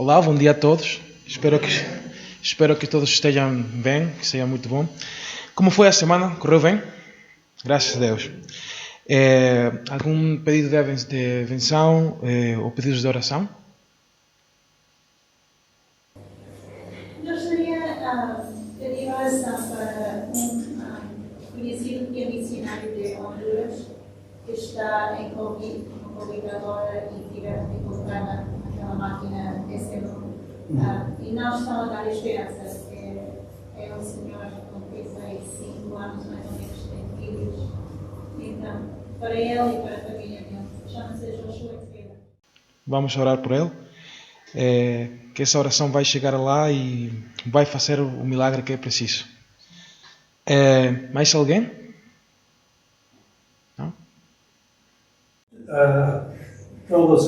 Olá, bom dia a todos. Espero que todos estejam bem, que seja muito bom. Como foi a semana? Correu bem? Graças a Deus. Algum pedido de benção ou pedidos de oração? Gostaria de pedir oração para conhecido que é missionário de Honduras, que está em Covid agora e tiveram de colocar naquela máquina SMU. E não estão a dar esperança. É um senhor com 35 anos, mais ou menos, tem filhos. Então, para ele e para a família dele, chama-se Joshua Taylor. Vamos orar por ele. Que essa oração vai chegar lá e vai fazer o milagre que é preciso. Mais alguém? Não? Todos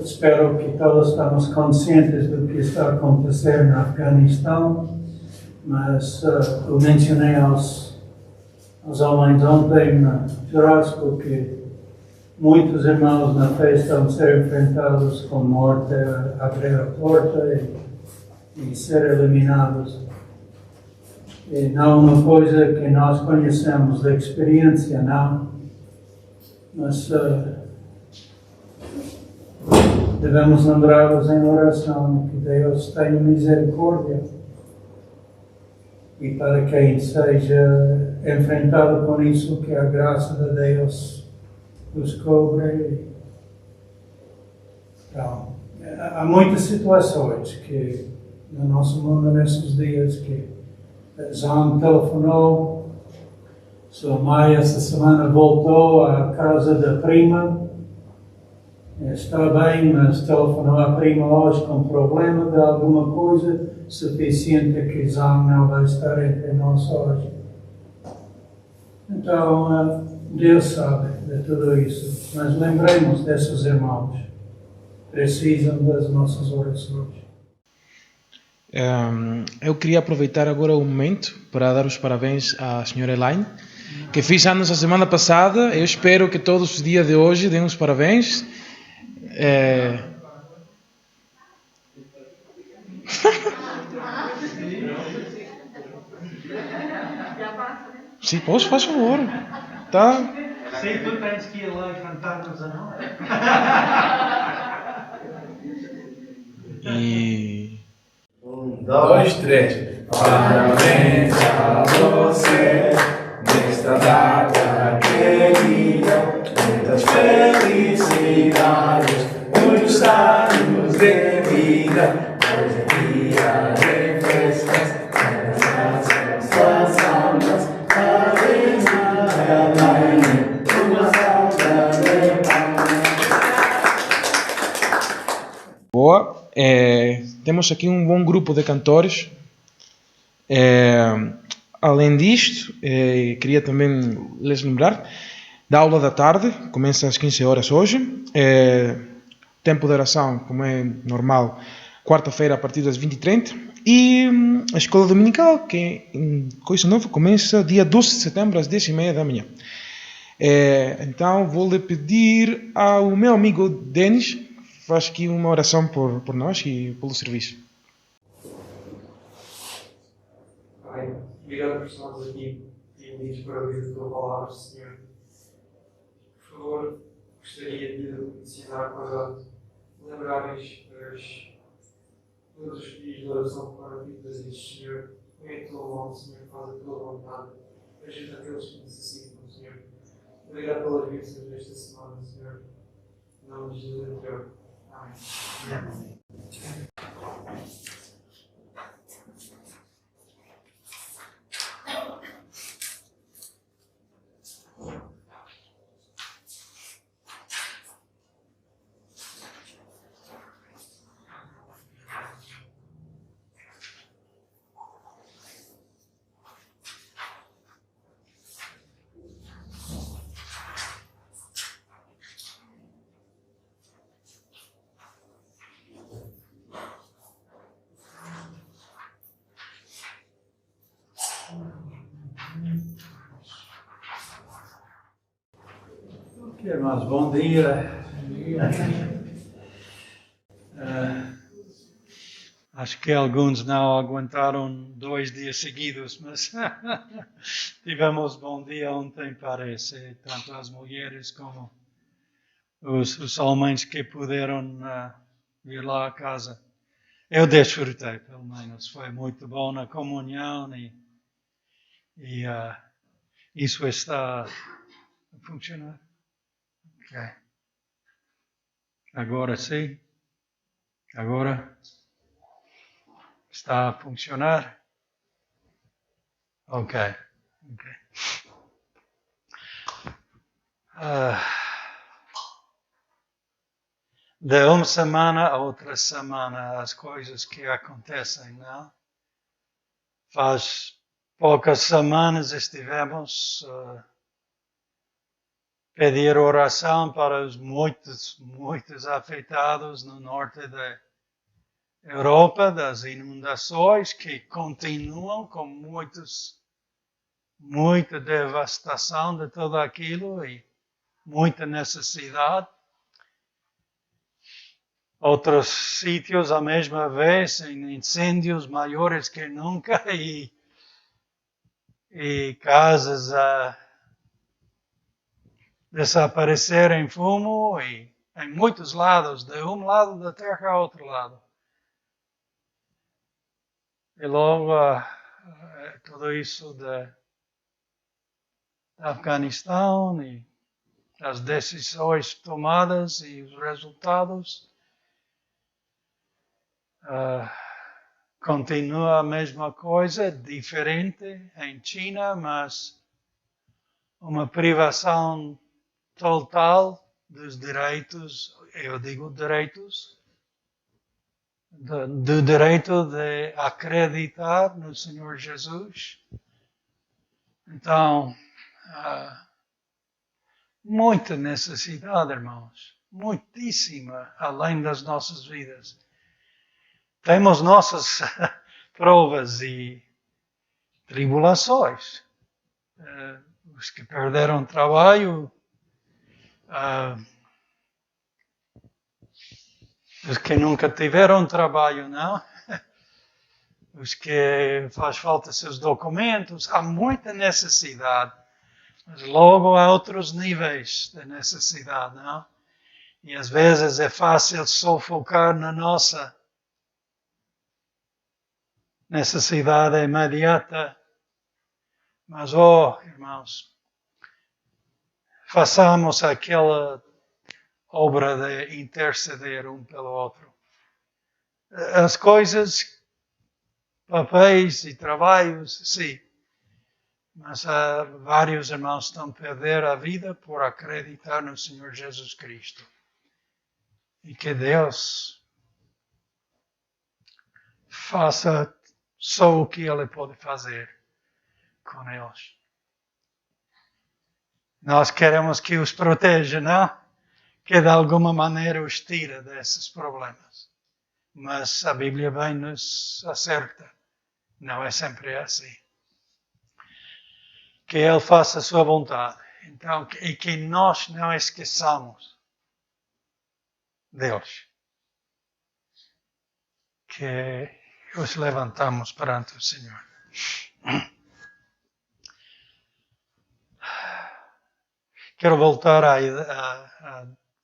espero que todos estamos conscientes do que está a acontecer no Afeganistão, mas eu mencionei aos homens ontem na churrasco que muitos irmãos na fé estão a ser enfrentados com morte, a abrir a porta e ser eliminados. E não é uma coisa que nós conhecemos da experiência, não, mas devemos lembrá-los em oração que Deus tenha misericórdia e para quem seja enfrentado com isso, que a graça de Deus os cobre. Então, há muitas situações que no nosso mundo nesses dias que João telefonou, sua mãe essa semana voltou à casa da prima, está bem, mas telefonou à prima hoje com problema de alguma coisa suficiente que João não vai estar entre nós hoje. Então, Deus sabe de tudo isso, mas lembremos desses irmãos, precisam das nossas orações. Eu queria aproveitar agora o momento para dar os parabéns à senhora Elaine, que fiz anos a semana passada. Eu espero que todos os dias de hoje deem os parabéns. Sim, posso, faz favor. Tá? Sim, tu tens que ir lá e cantar-nos a nós. E 1, 2, 3. Parabéns a você nesta data querida, muitas felicidades, muitos anos de vida. Hoje é dia de festas, para suas almas. Parabéns a Elaine, uma salva de palmas. boa. Temos aqui um bom grupo de cantores. Além disto, queria também lhes lembrar da aula da tarde, começa às 15 horas hoje. Tempo de oração, como é normal, quarta-feira a partir das 20h30. E a escola dominical, que é coisa nova, começa dia 12 de setembro às 10h30 da manhã. Então vou-lhe pedir ao meu amigo Denis, faz aqui uma oração por nós e pelo serviço. Pai, obrigado por estarmos aqui reunidos para ouvir a tua palavra, Senhor. Por favor, gostaria de ensinar para lembrarmos todos os pedidos de oração para vidas e Senhor. Põe a tua mão, Senhor, faz a tua vontade. Ajuda aqueles que necessitam, Senhor. Obrigado pelas bênçãos desta semana, Senhor. Em nome de Jesus, Senhor. Amém. Irmãos, bom dia. Acho que alguns não aguentaram 2 dias seguidos, mas tivemos bom dia ontem, parece, tanto as mulheres como os homens que puderam vir lá a casa. Eu desfrutei, pelo menos. Foi muito bom na comunhão e isso está a funcionar. Ok. Agora sim. Agora está a funcionar. Ok. De uma semana a outra semana, as coisas que acontecem, não? Faz poucas semanas estivemos pedir oração para os muitos afetados no norte da Europa, das inundações que continuam com muita devastação de tudo aquilo e muita necessidade. Outros sítios, a mesma vez, em incêndios maiores que nunca e casas a desaparecer em fumo e em muitos lados, de um lado da terra ao outro lado. E logo tudo isso de Afeganistão e as decisões tomadas e os resultados. Continua a mesma coisa, diferente em China, mas uma privação total dos direitos, eu digo direitos, do direito de acreditar no Senhor Jesus. Então, muita necessidade, irmãos, muitíssima, além das nossas vidas. Temos nossas provas e tribulações. Os que perderam trabalho, os que nunca tiveram trabalho, não? Os que faz falta seus documentos, há muita necessidade. Mas logo há outros níveis de necessidade, não? E às vezes é fácil só focar na nossa necessidade imediata. Mas, irmãos, façamos aquela obra de interceder um pelo outro. As coisas, papéis e trabalhos, sim. Mas vários irmãos estão a perder a vida por acreditar no Senhor Jesus Cristo. E que Deus faça só o que Ele pode fazer com eles. Nós queremos que os proteja, não? Que de alguma maneira os tire desses problemas. Mas a Bíblia bem nos acerta. Não é sempre assim. Que Ele faça a sua vontade. Então, e que nós não esqueçamos Deus. Que os levantamos perante o Senhor. Quero voltar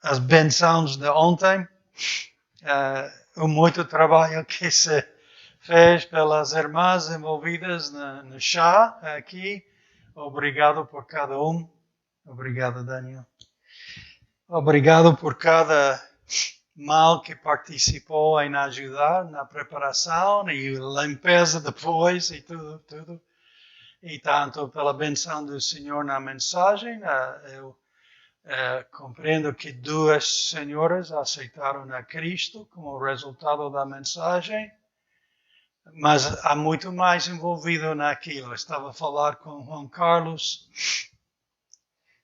às bênçãos de ontem. O muito trabalho que se fez pelas irmãs envolvidas no chá aqui. Obrigado por cada um. Obrigado, Daniel. Obrigado por cada mal que participou em ajudar na preparação e limpeza depois e tudo. E tanto pela benção do Senhor na mensagem, eu compreendo que 2 senhoras aceitaram a Cristo como resultado da mensagem, mas há muito mais envolvido naquilo. Eu estava a falar com Juan Carlos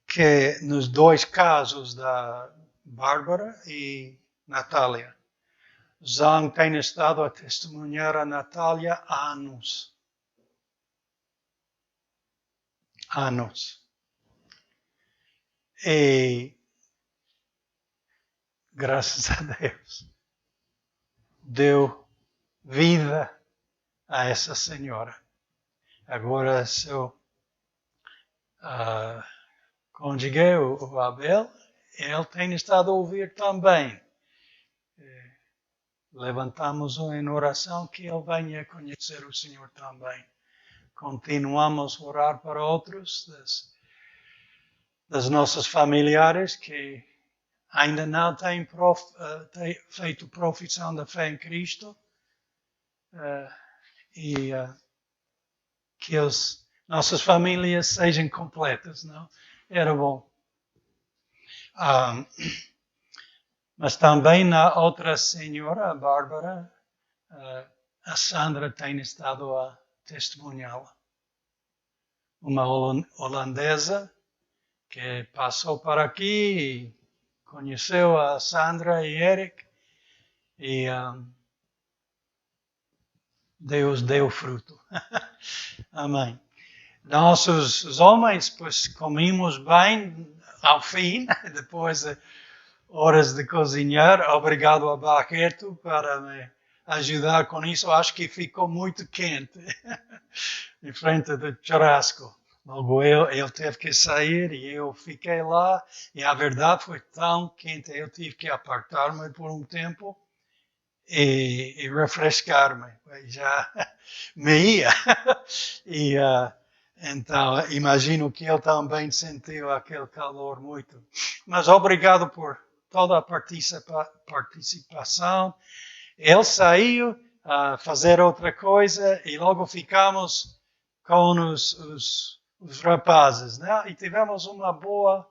que nos 2 casos da Bárbara e Natália, Zhang tem estado a testemunhar a Natália há anos. E, graças a Deus, deu vida a essa senhora. Agora, seu cônjuge, o Abel, ele tem estado a ouvir também. Levantamos em oração que ele venha conhecer o Senhor também. Continuamos a orar para outros das nossas familiares que ainda não têm feito profissão da fé em Cristo. Que as nossas famílias sejam completas, não? Era bom. Mas também a outra senhora, a Bárbara, a Sandra tem estado a testemunhá-la. Uma holandesa que passou por aqui e conheceu a Sandra e Eric e Deus deu fruto. Amém. Nós, os homens, pois comemos bem ao fim, depois de horas de cozinhar. Obrigado a Barreto para me ajudar com isso. Acho que ficou muito quente em frente do churrasco. Logo ele teve que sair e eu fiquei lá. E a verdade foi tão quente, eu tive que apartar-me por um tempo e refrescar-me. Já me ia. E então imagino que ele também sentiu aquele calor muito. Mas obrigado por toda a participação. Ele saiu a fazer outra coisa e logo ficamos com os rapazes, né? E tivemos uma boa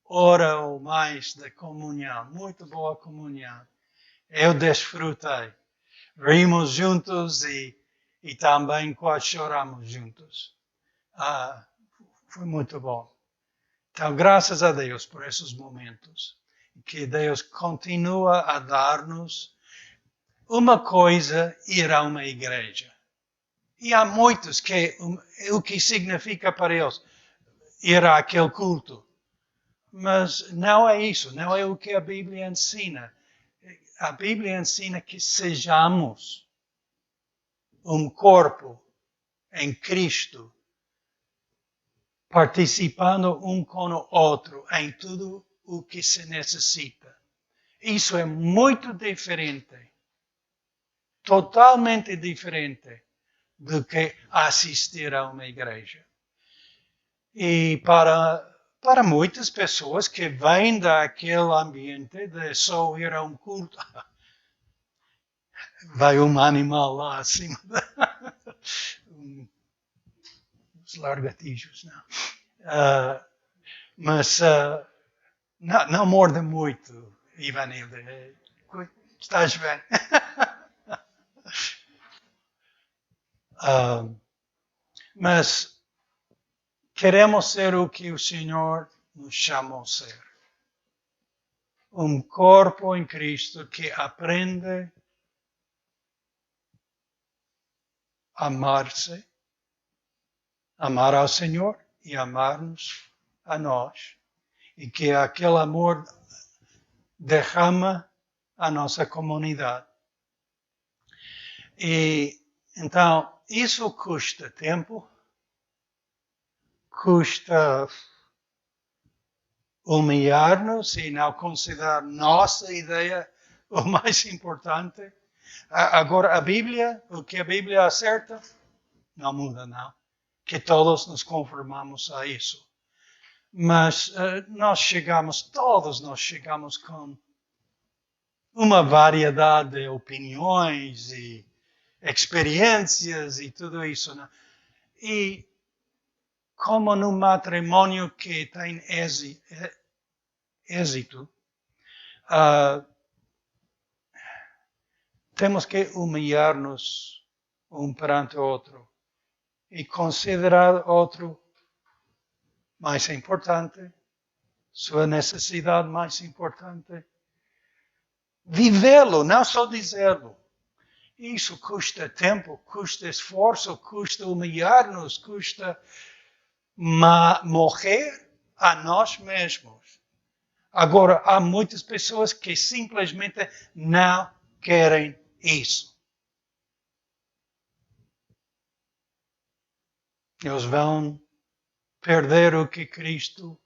hora ou mais de comunhão, muito boa comunhão. Eu desfrutei. Rimos juntos e também quase choramos juntos. Foi muito bom. Então, graças a Deus por esses momentos. Que Deus continua a dar-nos uma coisa, ir a uma igreja. E há muitos que o que significa para eles ir àquele culto. Mas não é isso, não é o que a Bíblia ensina. A Bíblia ensina que sejamos um corpo em Cristo, participando um com o outro em tudo o que se necessita. Isso é muito diferente, totalmente diferente do que assistir a uma igreja. E para muitas pessoas que vêm daquele ambiente de só ir a um culto, vai um animal lá acima, os largatijos, não. Mas não morde muito, Ivanilda. Estás bem? Mas queremos ser o que o Senhor nos chamou a ser. Um corpo em Cristo que aprende a amar-se, amar ao Senhor e amar-nos a nós. E que aquele amor derrama a nossa comunidade. E então, isso custa tempo, custa humilhar-nos e não considerar nossa ideia o mais importante. Agora, a Bíblia, o que a Bíblia acerta, não muda, não. Que todos nos conformamos a isso. Mas todos nós chegamos com uma variedade de opiniões e experiências e tudo isso, né? E como num matrimônio que tem êxito, temos que humilhar-nos um perante o outro e considerar outro mais importante, sua necessidade mais importante. Vivê-lo, não só dizê-lo. Isso custa tempo, custa esforço, custa humilhar-nos, custa morrer a nós mesmos. Agora, há muitas pessoas que simplesmente não querem isso. Eles vão perder o que Cristo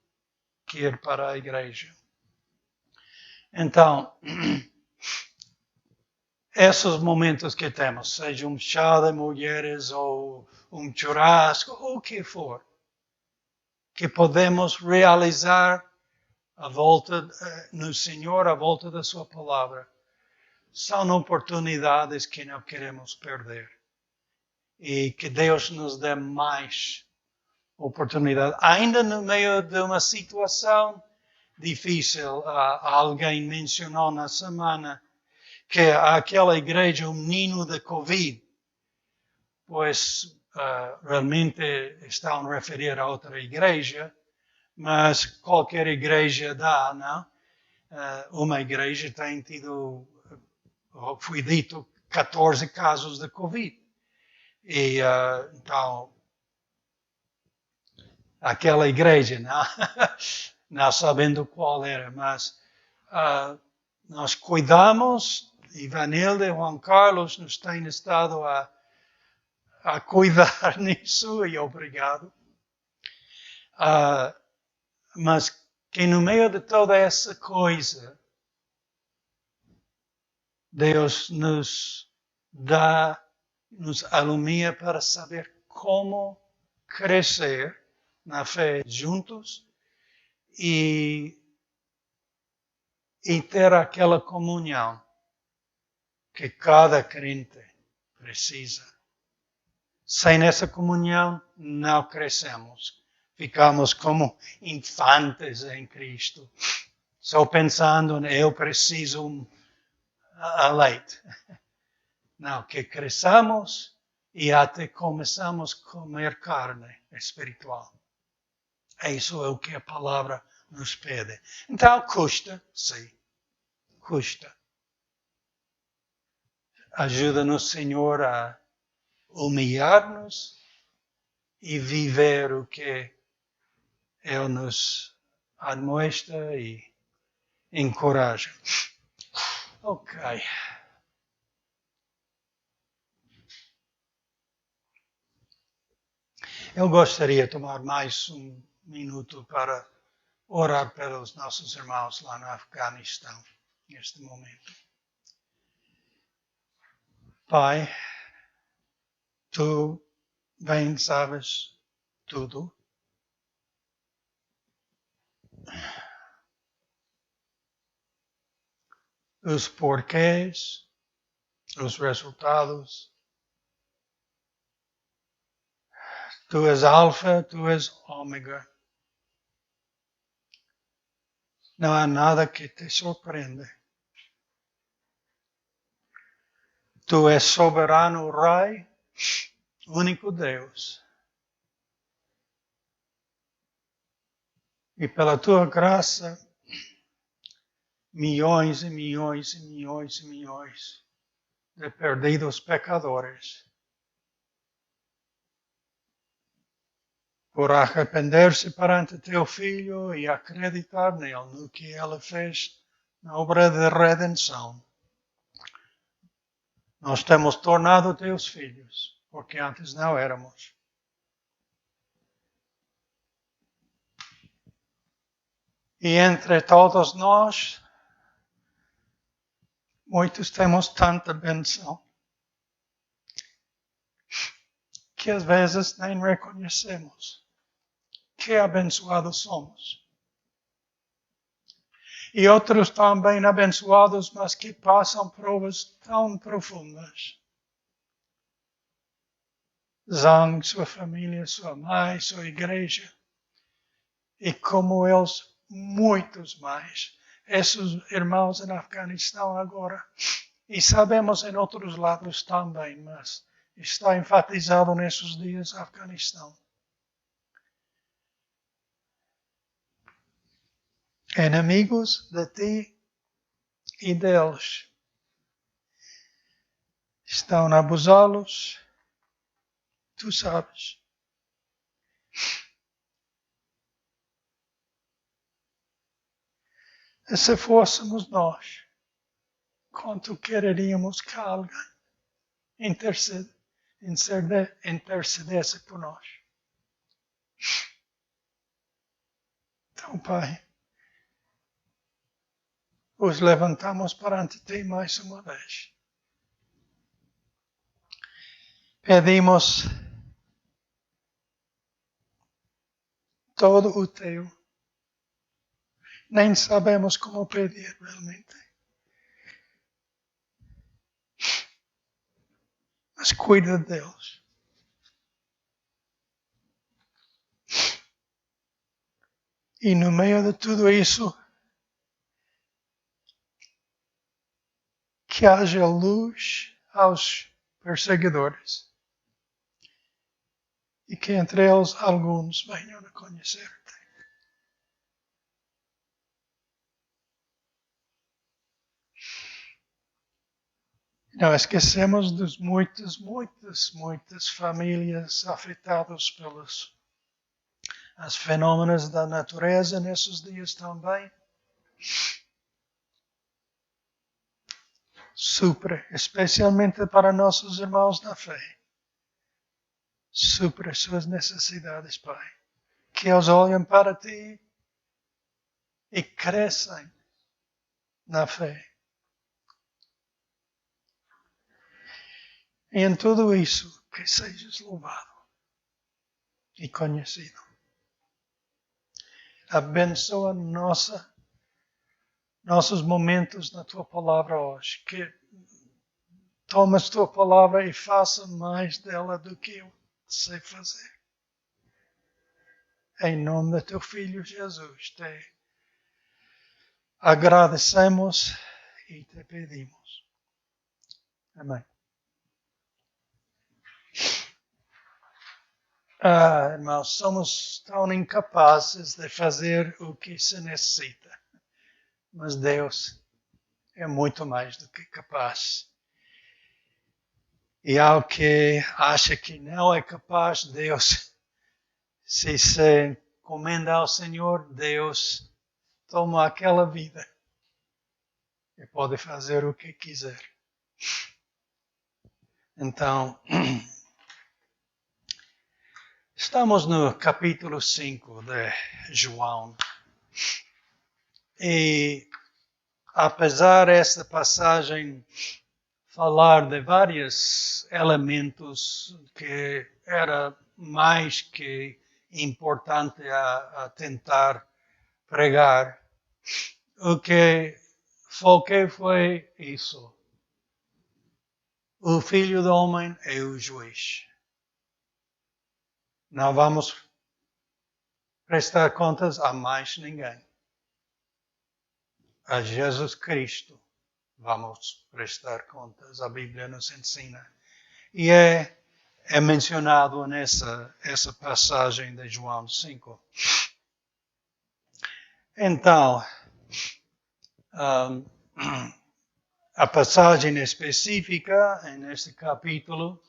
quer para a igreja. Então, esses momentos que temos, seja um chá de mulheres ou um churrasco, ou o que for, que podemos realizar a volta no Senhor, a volta da sua palavra, são oportunidades que não queremos perder. E que Deus nos dê mais oportunidade. Ainda no meio de uma situação difícil, alguém mencionou na semana que aquela igreja, um menino de Covid, pois realmente estão a referir a outra igreja, mas qualquer igreja dá, não? Uma igreja tem tido, foi dito, 14 casos de Covid. E então, aquela igreja, não, não sabendo qual era, mas nós cuidamos. Ivanilda e Juan Carlos nos têm estado a cuidar nisso e obrigado. Mas que no meio de toda essa coisa, Deus nos alumia para saber como crescer na fé juntos e ter aquela comunhão que cada crente precisa. Sem essa comunhão, não crescemos. Ficamos como infantes em Cristo. Só pensando, eu preciso a leite. Não, que cresçamos e até começamos a comer carne espiritual. Isso é o que a palavra nos pede. Então, custa, sim. Custa. Ajuda-nos, Senhor, a humilhar-nos e viver o que Ele nos admoesta e encoraja. Ok. Eu gostaria de tomar mais um minuto para orar pelos nossos irmãos lá no Afeganistão, neste momento. Pai, Tu bem sabes tudo. Os porquês, os resultados. Tu és alfa, Tu és ômega. Não há nada que te surpreenda. Tu és soberano Rei, único Deus. E pela Tua graça, milhões e milhões e milhões e milhões de perdidos pecadores, por arrepender-se perante Teu Filho e acreditar nele, no que Ele fez na obra de redenção. Nós temos tornado Teus filhos, porque antes não éramos. E entre todos nós, muitos temos tanta benção que às vezes nem reconhecemos que abençoados somos. E outros também abençoados, mas que passam provas tão profundas. Zhang, sua família, sua mãe, sua igreja. E como eles, muitos mais. Esses irmãos no Afeganistão agora. E sabemos em outros lados também, mas está enfatizado nesses dias Afeganistão. Inimigos de ti e deles estão a abusá-los, tu sabes. E se fôssemos nós, quanto quereríamos que alguém intercedesse por nós? Então, Pai, os levantamos perante Ti mais uma vez. Pedimos todo o Teu. Nem sabemos como pedir realmente. Mas cuida deles. E no meio de tudo isso, que haja luz aos perseguidores. E que entre eles alguns venham a conhecer-te. Não esquecemos dos muitas famílias afetadas pelos os fenômenos da natureza nesses dias também. Supre, especialmente para nossos irmãos na fé. Supre as suas necessidades, Pai. Que eles olhem para Ti e cresçam na fé. E em tudo isso, que sejas louvado e conhecido. Abençoa nossos momentos na Tua Palavra hoje. Que tomes Tua Palavra e faça mais dela do que eu sei fazer. Em nome de Teu Filho Jesus, Te agradecemos e Te pedimos. Amém. Irmãos, somos tão incapazes de fazer o que se necessita. Mas Deus é muito mais do que capaz. E ao que acha que não é capaz, Deus, se encomenda ao Senhor, Deus toma aquela vida e pode fazer o que quiser. Então, estamos no capítulo 5 de João. E apesar desta passagem falar de vários elementos que era mais que importante a tentar pregar, o que foquei foi isso. O Filho do Homem é o juiz. Não vamos prestar contas a mais ninguém. A Jesus Cristo vamos prestar contas. A Bíblia nos ensina. E é mencionado nessa passagem de João 5. Então, a passagem específica neste capítulo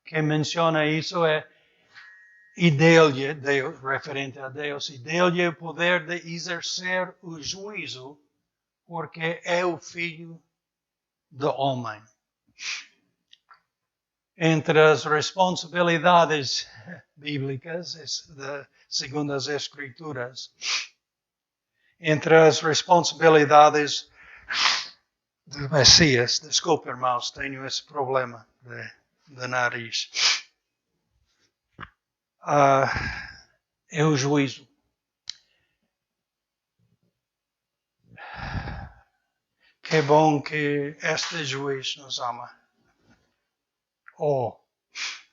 que menciona isso é e deu-lhe, Deus, referente a Deus, e deu-lhe o poder de exercer o juízo, porque é o Filho do Homem. Entre as responsabilidades bíblicas, segundo as Escrituras, entre as responsabilidades do Messias, desculpe irmãos, tenho esse problema de nariz. É o juízo. Que bom que este juiz nos ama.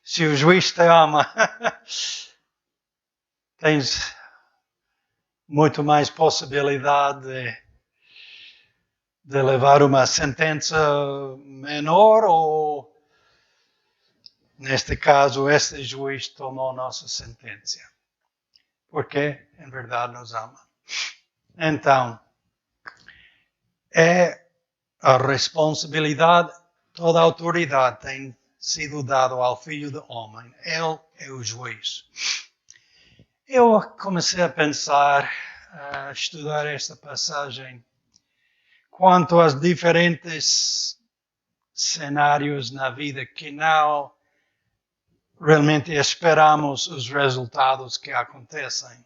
Se o juiz te ama, tens muito mais possibilidade de levar uma sentença menor ou, neste caso, este juiz tomou nossa sentença. Porque, em verdade, nos ama. Então, é a responsabilidade, toda a autoridade tem sido dada ao Filho do Homem. Ele é o juiz. Eu comecei a pensar, a estudar esta passagem, quanto aos diferentes cenários na vida que não realmente esperamos os resultados que acontecem.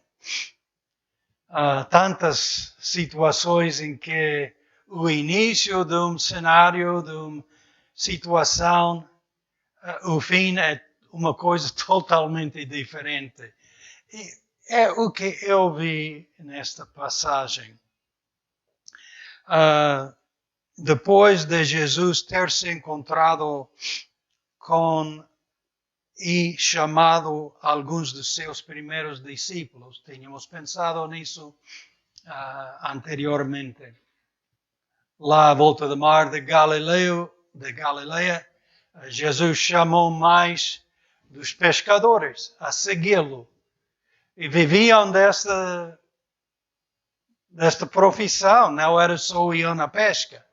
Há tantas situações em que o início de um cenário, de uma situação, o fim é uma coisa totalmente diferente. E é o que eu vi nesta passagem. Depois de Jesus ter se encontrado com e chamado alguns dos seus primeiros discípulos, tínhamos pensado nisso anteriormente. Lá à volta do mar de Galileia, Jesus chamou mais dos pescadores a segui-lo. E viviam desta profissão, não era só ir na pesca.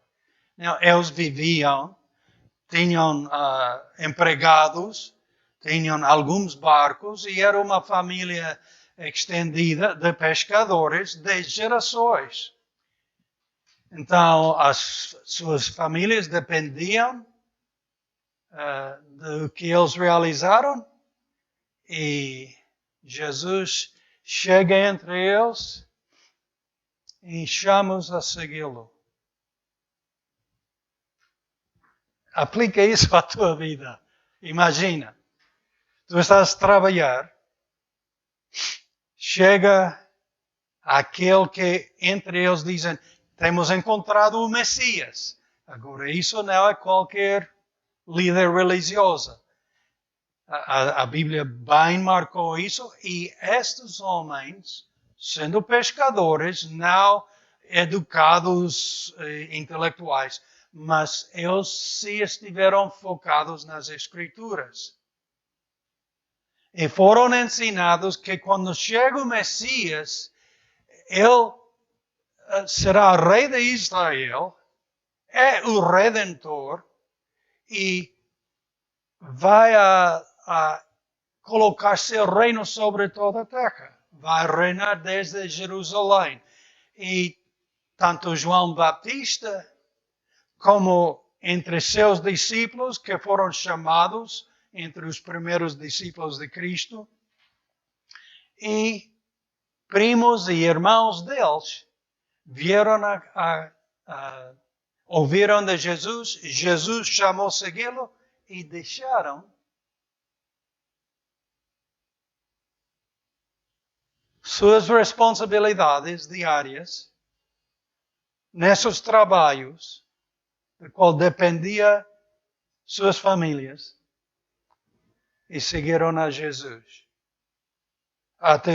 Não, eles viviam, tinham empregados, tinham alguns barcos e era uma família extendida de pescadores de gerações. Então, as suas famílias dependiam do que eles realizaram e Jesus chega entre eles e chama-os a segui-lo. Aplica isso à tua vida. Imagina, tu estás a trabalhar, chega aquele que entre eles dizem, temos encontrado o Messias. Agora, isso não é qualquer líder religioso. A Bíblia bem marcou isso e estes homens, sendo pescadores, não educados intelectuais, mas eles se estiveram focados nas Escrituras. E foram ensinados que quando chega o Messias, ele será rei de Israel, é o Redentor e vai a colocar seu reino sobre toda a terra. Vai reinar desde Jerusalém. E tanto João Batista como entre seus discípulos, que foram chamados entre os primeiros discípulos de Cristo, e primos e irmãos deles, vieram ouviram de Jesus, Jesus chamou segui-lo e deixaram suas responsabilidades diárias nesses trabalhos do qual dependia suas famílias e seguiram a Jesus. Até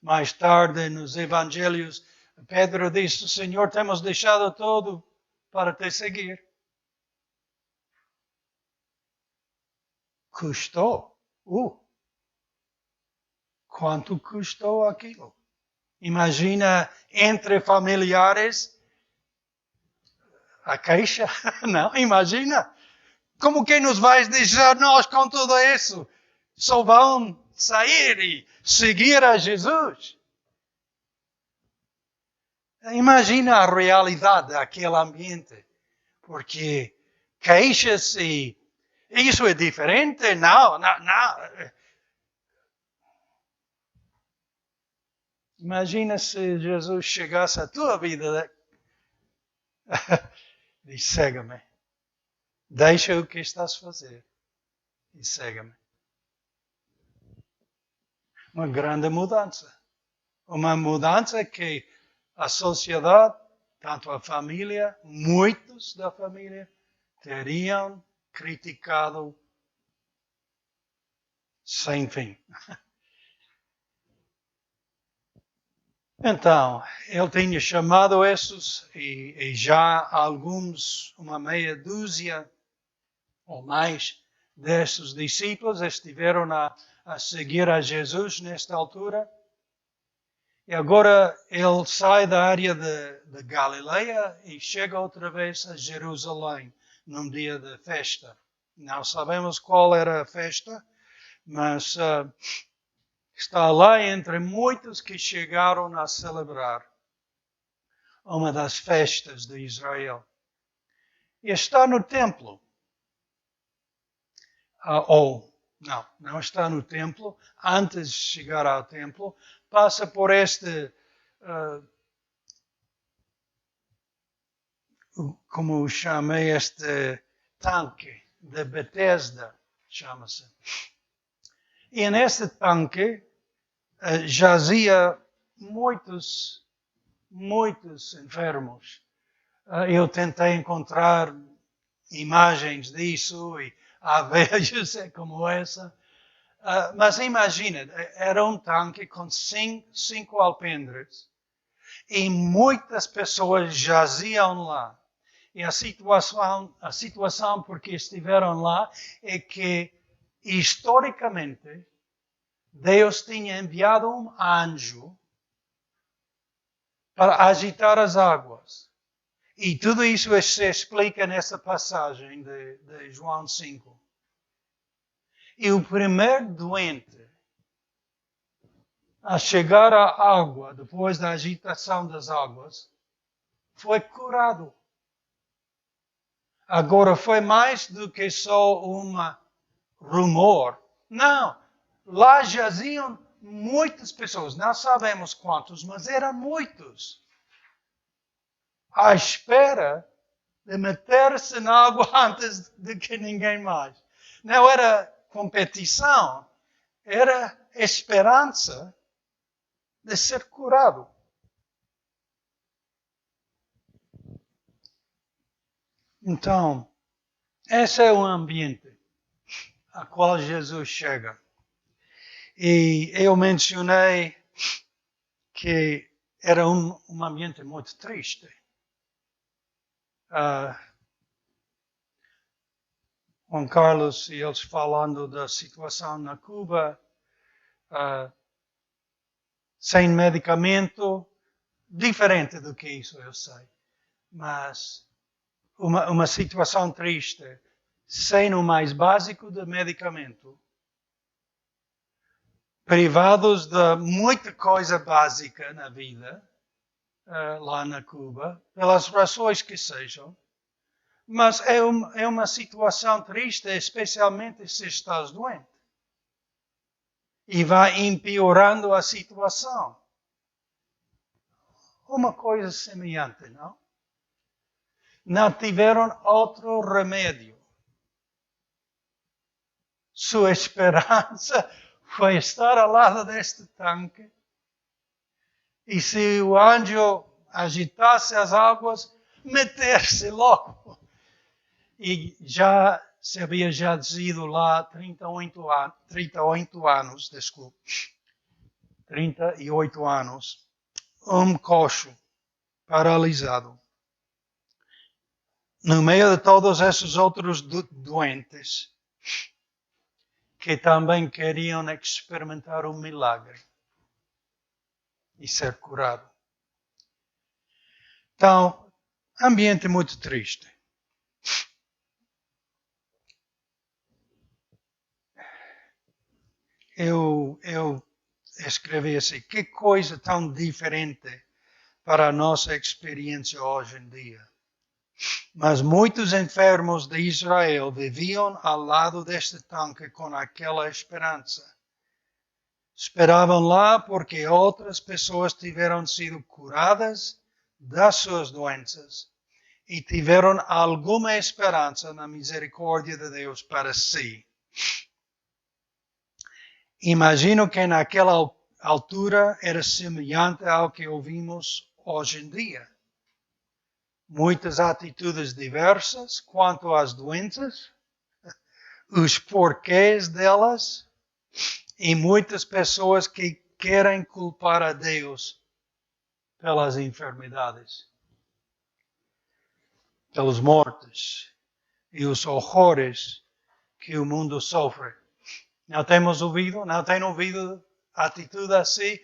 mais tarde nos evangelhos, Pedro disse, Senhor, temos deixado tudo para te seguir. Custou. Quanto custou aquilo? Imagina entre familiares a queixa. Não, imagina. Como que nos vais deixar nós com tudo isso? Só vão sair e seguir a Jesus. Imagina a realidade daquele ambiente. Porque queixa-se, isso é diferente? Não. Imagina se Jesus chegasse à tua vida e diz, segue-me. Deixa o que estás a fazer e segue-me. Uma grande mudança. Uma mudança que a sociedade, tanto a família, muitos da família, teriam criticado sem fim. Então, ele tinha chamado esses e já alguns, uma meia dúzia ou mais desses discípulos estiveram a seguir a Jesus nesta altura. E agora ele sai da área de Galileia e chega outra vez a Jerusalém num dia de festa. Não sabemos qual era a festa, mas está lá entre muitos que chegaram a celebrar uma das festas de Israel. E está no templo. Ou Não está no templo. Antes de chegar ao templo, passa por este, como chamei, este tanque de Betesda, chama-se. E neste tanque jazia muitos enfermos. Eu tentei encontrar imagens disso e há velhos como essa. Mas imagina, era um tanque com cinco alpendres e muitas pessoas jaziam lá. E a situação porque estiveram lá é que, historicamente, Deus tinha enviado um anjo para agitar as águas. E tudo isso se explica nessa passagem de João 5. E o primeiro doente a chegar à água, depois da agitação das águas, foi curado. Agora, foi mais do que só rumor. Não, lá jaziam muitas pessoas, não sabemos quantos, mas eram muitos. À espera de meter-se na água antes de que ninguém mais. Não era competição, era esperança de ser curado. Então, esse é o ambiente a qual Jesus chega. E eu mencionei que era um ambiente muito triste. Juan Carlos e eles falando da situação na Cuba, sem medicamento, diferente do que isso, eu sei. Mas uma situação triste, sem o mais básico de medicamento, privados de muita coisa básica na vida, lá na Cuba, pelas razões que sejam. Mas é uma situação triste, especialmente se estás doente. E vai empeorando a situação. Uma coisa semelhante, não? Não tiveram outro remédio. Sua esperança foi estar ao lado deste tanque. E se o anjo agitasse as águas, meter-se logo. E já se havia jazido lá 38 anos, 38 anos, um coxo paralisado. No meio de todos esses outros doentes que também queriam experimentar um milagre e ser curado. Então, ambiente muito triste. Eu escrevi assim, que coisa tão diferente para a nossa experiência hoje em dia. Mas muitos enfermos de Israel viviam ao lado deste tanque com aquela esperança. Esperavam lá porque outras pessoas tiveram sido curadas das suas doenças e tiveram alguma esperança na misericórdia de Deus para si. Imagino que naquela altura era semelhante ao que ouvimos hoje em dia. Muitas atitudes diversas quanto às doenças, os porquês delas e muitas pessoas que querem culpar a Deus pelas enfermidades, pelas mortes e os horrores que o mundo sofre. Não temos ouvido? Não tem ouvido atitude assim?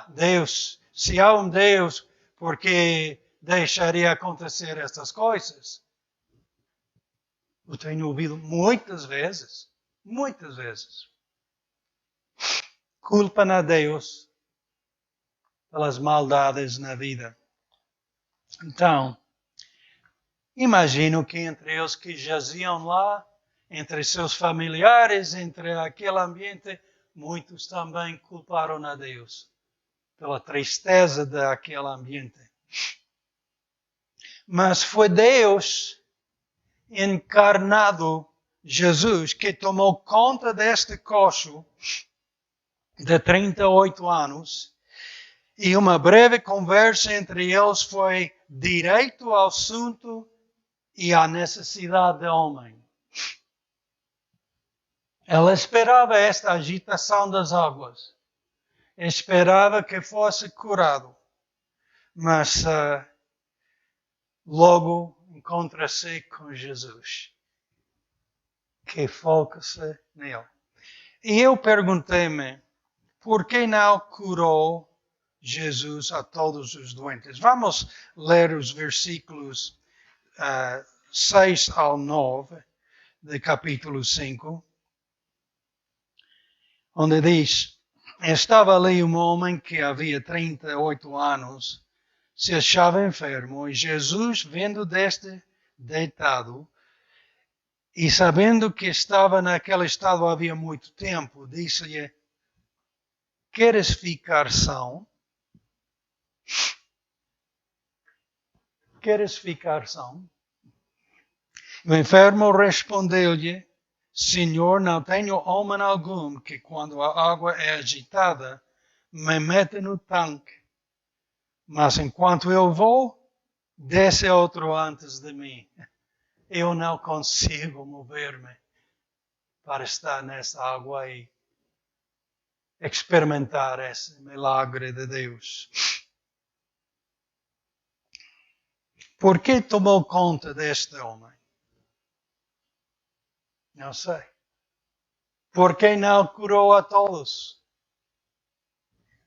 Deus, se há um Deus, por que deixaria acontecer estas coisas? Eu tenho ouvido muitas vezes. Culpam a Deus pelas maldades na vida. Então, imagino que entre eles que jaziam lá, entre seus familiares, entre aquele ambiente, muitos também culparam a Deus pela tristeza daquele ambiente. Mas foi Deus encarnado, Jesus, que tomou conta deste coxo de 38 anos, e uma breve conversa entre eles foi direto ao assunto e à necessidade do homem. Ela esperava esta agitação das águas, esperava que fosse curado, mas logo encontra-se com Jesus, que foca-se nele. E eu perguntei-me, por que não curou Jesus a todos os doentes? Vamos ler os versículos 6 ao 9 do capítulo 5, onde diz: estava ali um homem que havia 38 anos, se achava enfermo, e Jesus, vendo deste deitado, e sabendo que estava naquele estado havia muito tempo, disse-lhe: queres ficar são? Queres ficar são? O enfermo respondeu-lhe: Senhor, não tenho homem algum que, quando a água é agitada, me meta no tanque. Mas enquanto eu vou, desce outro antes de mim. Eu não consigo mover-me para estar nessa água e experimentar esse milagre de Deus. Por que tomou conta deste homem? Não sei. Por que não curou a todos?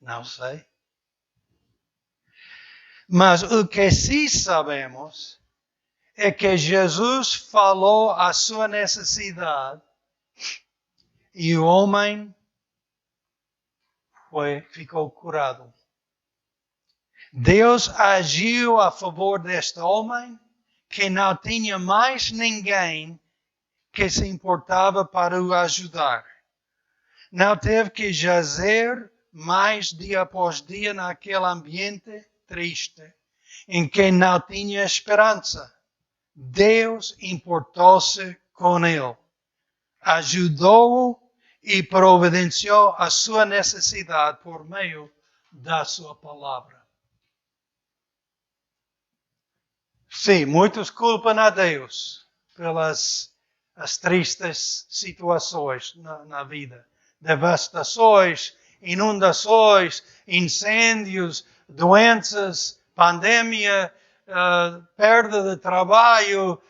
Não sei. Mas o que sim sabemos é que Jesus falou a sua necessidade e o homem ficou curado. Deus agiu a favor deste homem que não tinha mais ninguém que se importava para o ajudar. Não teve que jazer mais dia após dia naquele ambiente triste, em que não tinha esperança. Deus importou-se com ele, ajudou-o e providenciou a sua necessidade por meio da sua palavra. Sim, muitos culpam a Deus pelas as tristes situações na vida. Devastações, inundações, incêndios, doenças, pandemia, perda de trabalho,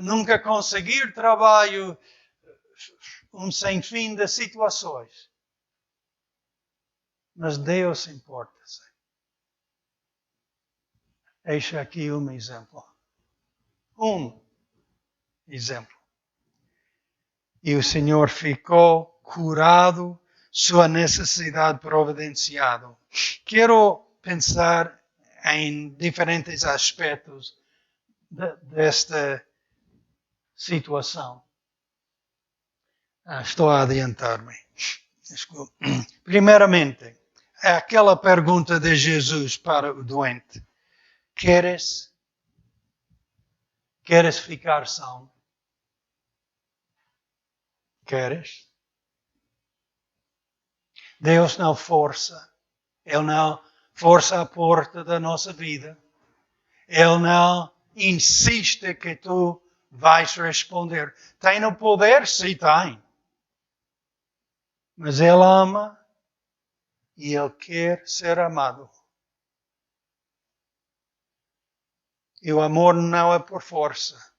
nunca conseguir trabalho, um sem fim de situações. Mas Deus importa-se. Eis aqui um exemplo. Um exemplo. E o Senhor ficou curado, sua necessidade providenciada. Quero pensar em diferentes aspectos desta situação. Estou a adiantar-me. Primeiramente, aquela pergunta de Jesus para o doente: Queres ficar são? Queres? Deus não força. Ele não força a porta da nossa vida. Ele não insiste que tu vais responder. Tem o poder? Sim, tem. Mas Ele ama e Ele quer ser amado. E o amor não é por força.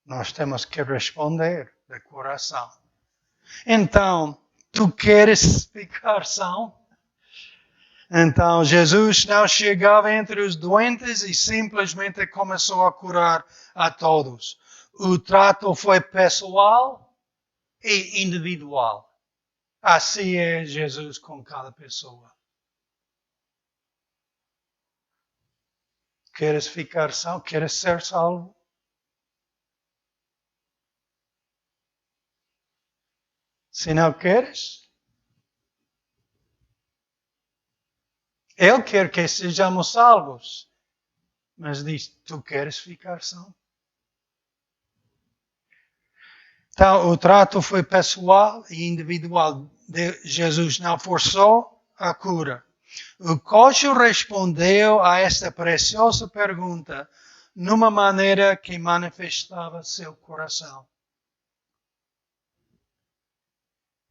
Nós temos que responder de coração. Então, tu queres ficar são? Então, Jesus não chegava entre os doentes e simplesmente começou a curar a todos. O trato foi pessoal e individual. Assim é Jesus com cada pessoa. Queres ficar são? Queres ser salvo? Se não queres, Ele quer que sejamos salvos. Mas diz, tu queres ficar salvo? Então, o trato foi pessoal e individual. Jesus não forçou a cura. O coxo respondeu a esta preciosa pergunta numa maneira que manifestava seu coração.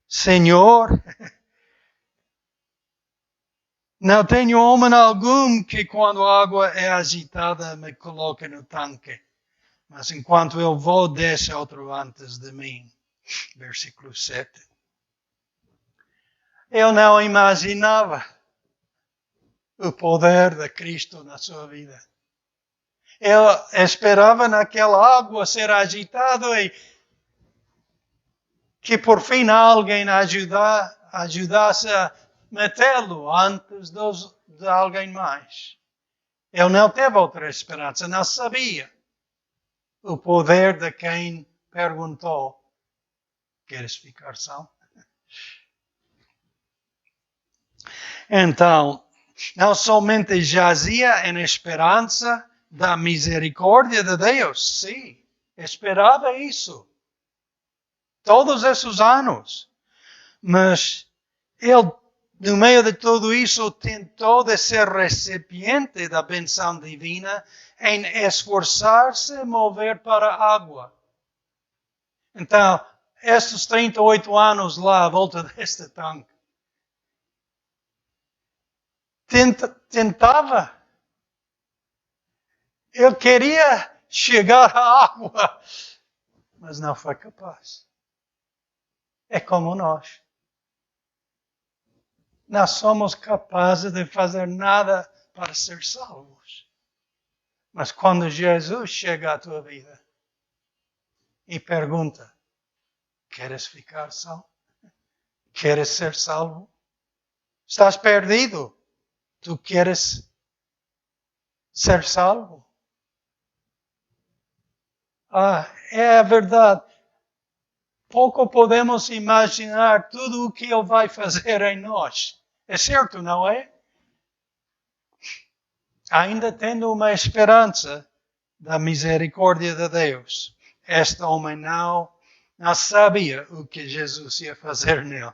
Senhor, não tenho homem algum que quando a água é agitada me coloque no tanque. Mas enquanto eu vou, desce outro antes de mim. Versículo 7. Eu não imaginava o poder de Cristo na sua vida. Eu esperava naquela água ser agitado e que por fim alguém ajudasse a metê-lo antes de alguém mais. Eu não teve outra esperança, não sabia o poder de quem perguntou, queres ficar salvo? Então, não somente jazia em esperança da misericórdia de Deus, sim, esperava isso todos esses anos, mas ele, no meio de tudo isso, tentou de ser recipiente da benção divina em esforçar-se a mover para a água. Então, estes 38 anos lá à volta deste tanque, tentava. Ele queria chegar à água, mas não foi capaz. É como nós. Não somos capazes de fazer nada para ser salvos. Mas quando Jesus chega à tua vida e pergunta, queres ficar salvo? Queres ser salvo? Estás perdido? Tu queres ser salvo? É a verdade. Pouco podemos imaginar tudo o que Ele vai fazer em nós. É certo, não é? Ainda tendo uma esperança da misericórdia de Deus, este homem não sabia o que Jesus ia fazer nele.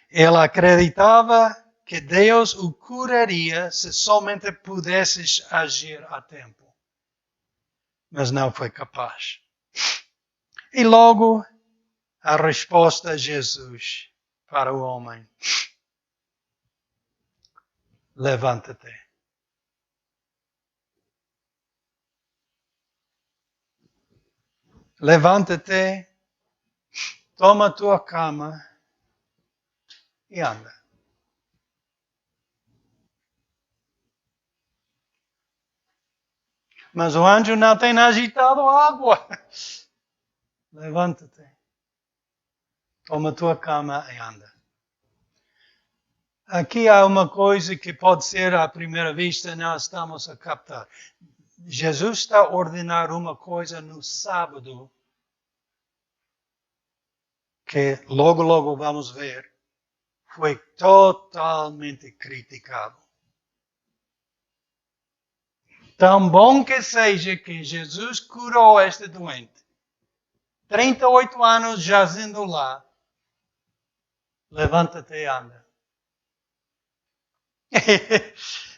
Ele acreditava que Deus o curaria se somente pudesses agir a tempo. Mas não foi capaz. E logo, a resposta de Jesus para o homem. Levanta-te. Levanta-te, toma a tua cama e anda. Mas o anjo não tem agitado a água. Levanta-te, toma a tua cama e anda. Aqui há uma coisa que pode ser à primeira vista não estamos a captar. Jesus está a ordenar uma coisa no sábado que logo vamos ver foi totalmente criticado. Tão bom que seja que Jesus curou este doente. 38 anos jazendo lá. Levanta-te e anda.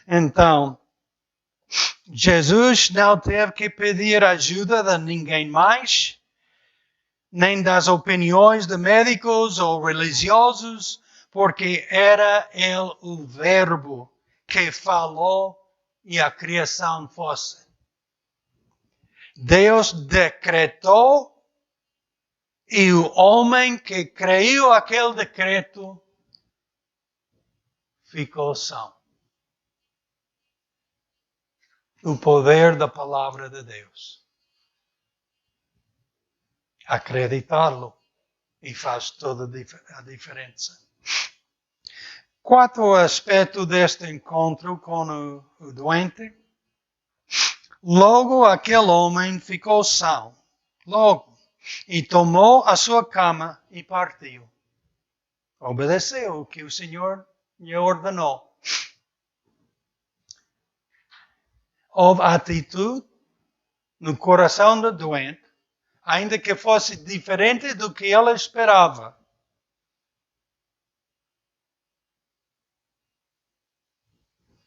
Então, Jesus não teve que pedir ajuda de ninguém mais, nem das opiniões de médicos ou religiosos, porque era Ele o Verbo que falou e a criação fosse. Deus decretou e o homem que creu aquele decreto ficou são. O poder da palavra de Deus. Acreditá-lo e faz toda a diferença. Quarto aspecto deste encontro com o doente. Logo aquele homem ficou são. Logo. e tomou a sua cama e partiu. Obedeceu o que o Senhor lhe ordenou. Houve atitude no coração do doente, ainda que fosse diferente do que ele esperava.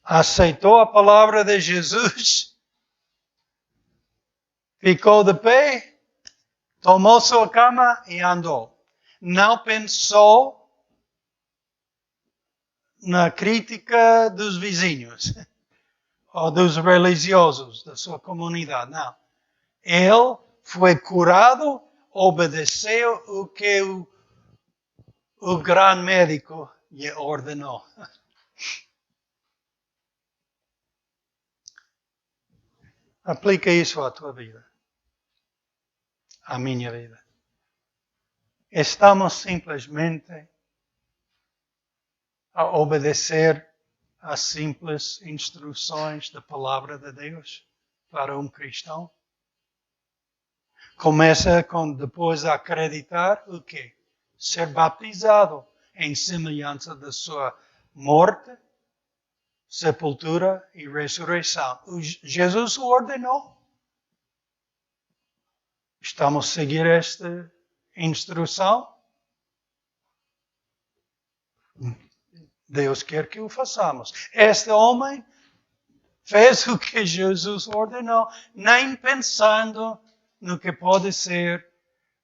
Aceitou a palavra de Jesus, ficou de pé, tomou sua cama e andou. Não pensou na crítica dos vizinhos ou dos religiosos da sua comunidade. Não. Ele foi curado, obedeceu o que o grande médico lhe ordenou. Aplica isso à tua vida, à minha vida. Estamos simplesmente a obedecer às simples instruções da palavra de Deus para um cristão. Começa com depois a acreditar o quê? Ser batizado em semelhança da sua morte, sepultura e ressurreição. Jesus o ordenou. Estamos a seguir esta instrução? Deus quer que o façamos. Este homem fez o que Jesus ordenou, nem pensando no que pode ser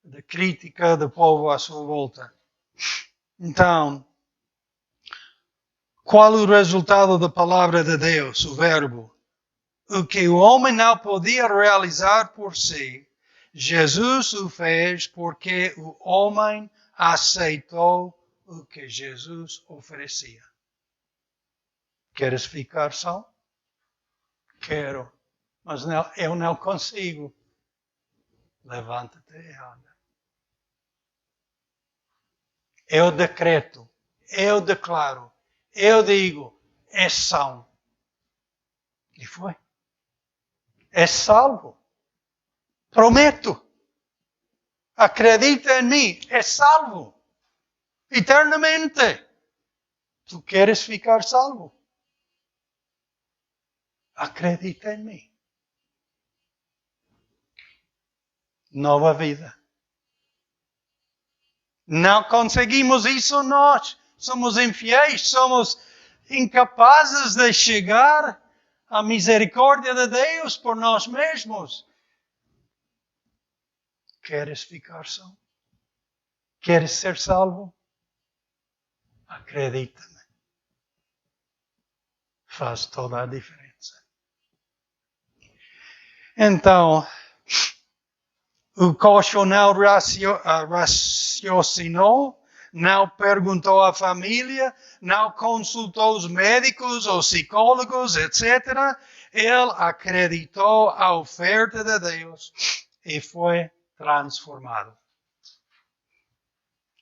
da crítica do povo à sua volta. Então, qual o resultado da palavra de Deus, o verbo? O que o homem não podia realizar por si, Jesus o fez porque o homem aceitou o que Jesus oferecia. Queres ficar só? Quero, mas não, eu não consigo. Levanta-te e anda. Eu decreto, eu declaro, eu digo, é são. E foi. É salvo. Prometo. Acredita em mim, é salvo. Eternamente. Tu queres ficar salvo? Acredita em mim. Nova vida. Não conseguimos isso nós. Somos infiéis, somos incapazes de chegar à misericórdia de Deus por nós mesmos. Queres ficar salvo? Queres ser salvo? Acredita-me. Faz toda a diferença. Então, o coxo não raciocinou, não perguntou à família, não consultou os médicos ou psicólogos, etc. Ele acreditou à oferta de Deus e foi transformado.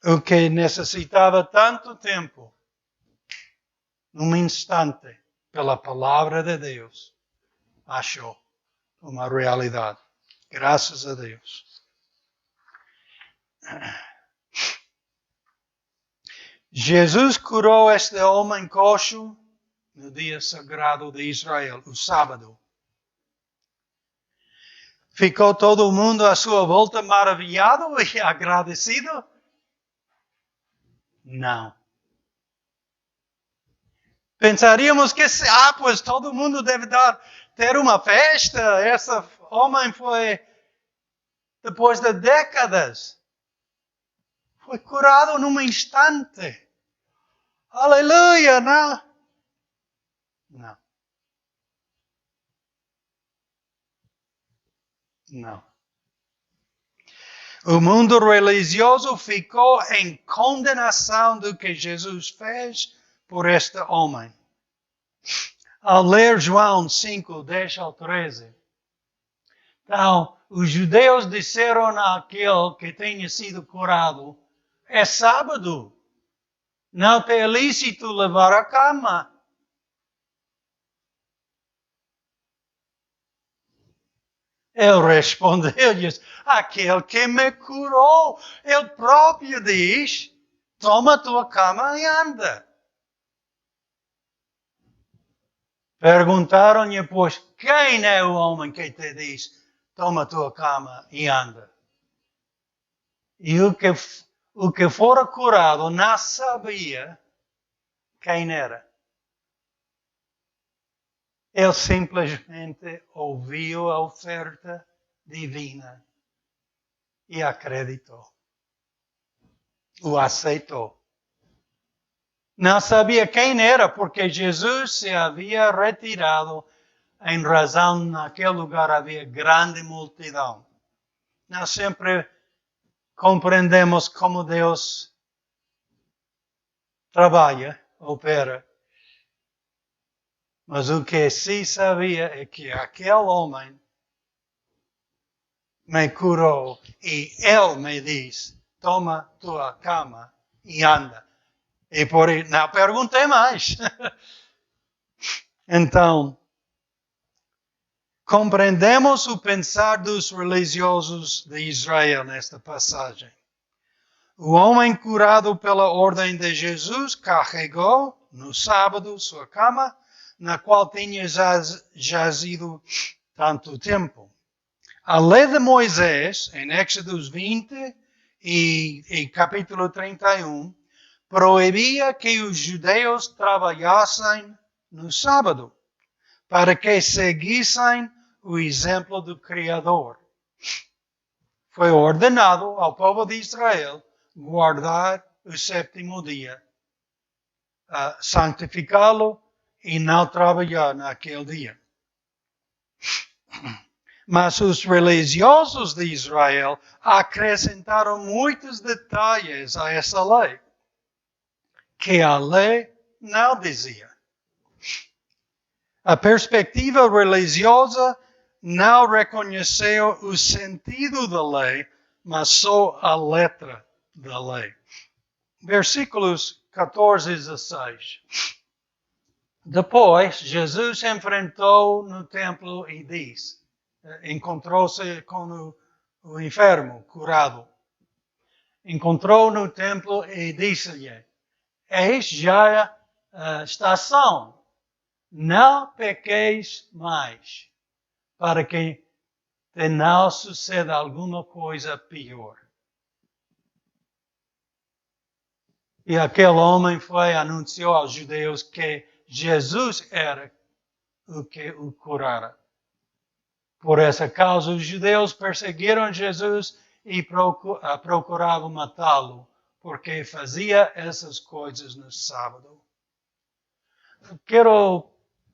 O que necessitava tanto tempo, num instante, pela palavra de Deus, achou uma realidade. Graças a Deus. Jesus curou este homem coxo no dia sagrado de Israel, o sábado. Ficou todo mundo à sua volta maravilhado e agradecido? Não. Pensaríamos que, pois todo mundo deve ter uma festa. Esse homem foi, depois de décadas, foi curado num instante. Aleluia, não? Não. Não. O mundo religioso ficou em condenação do que Jesus fez por este homem. Ao ler João 5, 10 ao 13, então, os judeus disseram àquele que tinha sido curado, é sábado, não te é lícito levar a cama. Ele respondeu-lhes: aquele que me curou, ele próprio diz: toma tua cama e anda. Perguntaram-lhe, pois, quem é o homem que te diz: toma tua cama e anda? E o que fora curado não sabia quem era. Ele simplesmente ouviu a oferta divina e acreditou. O aceitou. Não sabia quem era, porque Jesus se havia retirado em razão naquele lugar havia grande multidão. Nós sempre compreendemos como Deus trabalha, opera. Mas o que sim sabia é que aquele homem me curou e ele me diz: toma tua cama e anda. E por isso não perguntei mais. Então, compreendemos o pensar dos religiosos de Israel nesta passagem. O homem curado pela ordem de Jesus carregou no sábado sua cama, na qual tinha jazido tanto tempo. A lei de Moisés, em Êxodo 20 e capítulo 31, proibia que os judeus trabalhassem no sábado, para que seguissem o exemplo do Criador. Foi ordenado ao povo de Israel guardar o sétimo dia, santificá-lo e não trabalhar naquele dia. Mas os religiosos de Israel acrescentaram muitos detalhes a essa lei, que a lei não dizia. A perspectiva religiosa não reconheceu o sentido da lei, mas só a letra da lei. Versículos 14 e 16. Depois, Jesus enfrentou no templo e disse, encontrou-se com o enfermo curado. Encontrou no templo e disse-lhe: eis já a estação, não pequeis mais, para que te não suceda alguma coisa pior. E aquele homem foi e anunciou aos judeus que Jesus era o que o curara. Por essa causa, os judeus perseguiram Jesus e procuravam matá-lo, porque fazia essas coisas no sábado. Quero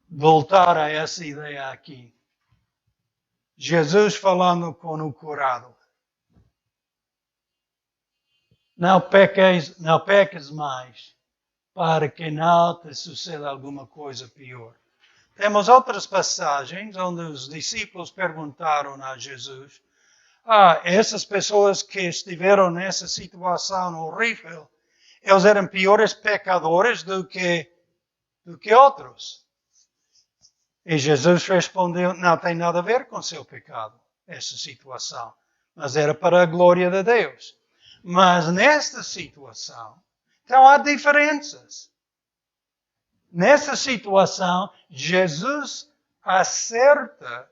voltar a essa ideia aqui. Jesus falando com o curado. Não peques mais, para que não te suceda alguma coisa pior. Temos outras passagens onde os discípulos perguntaram a Jesus: essas pessoas que estiveram nessa situação horrível, eles eram piores pecadores do que outros. E Jesus respondeu: não tem nada a ver com seu pecado, essa situação, mas era para a glória de Deus. Mas nesta situação, então há diferenças. Nessa situação, Jesus acerta